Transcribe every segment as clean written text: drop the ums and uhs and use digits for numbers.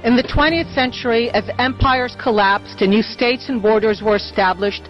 In the 20th century, as empires collapsed and new states and borders were established,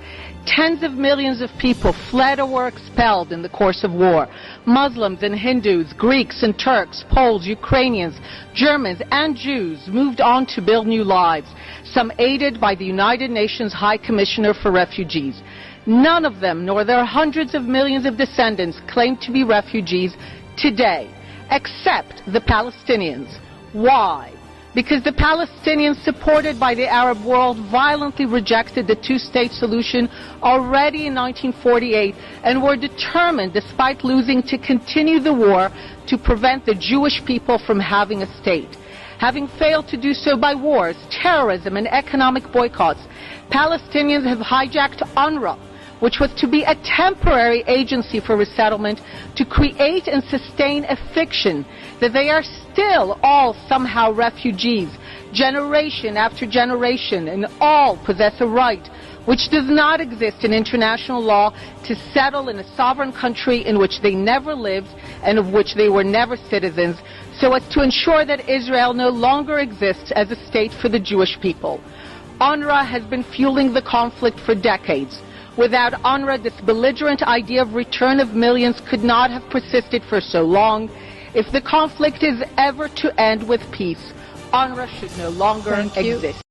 tens of millions of people fled or were expelled in the course of war. Muslims and Hindus, Greeks and Turks, Poles, Ukrainians, Germans and Jews moved on to build new lives, some aided by the United Nations High Commissioner for Refugees. None of them, nor their hundreds of millions of descendants, claim to be refugees today, except the Palestinians. Why? Because the Palestinians, supported by the Arab world, violently rejected the two-state solution already in 1948 and were determined, despite losing, to continue the war to prevent the Jewish people from having a state. Having failed to do so by wars, terrorism, and economic boycotts, Palestinians have hijacked UNRWA, which was to be a temporary agency for resettlement, to create and sustain a fiction that they are still all somehow refugees, generation after generation, and all possess a right which does not exist in international law to settle in a sovereign country in which they never lived and of which they were never citizens, so as to ensure that Israel no longer exists as a state for the Jewish people. UNRWA has been fueling the conflict for decades. Without UNRWA, this belligerent idea of return of millions could not have persisted for so long. If the conflict is ever to end with peace, UNRWA should no longer exist.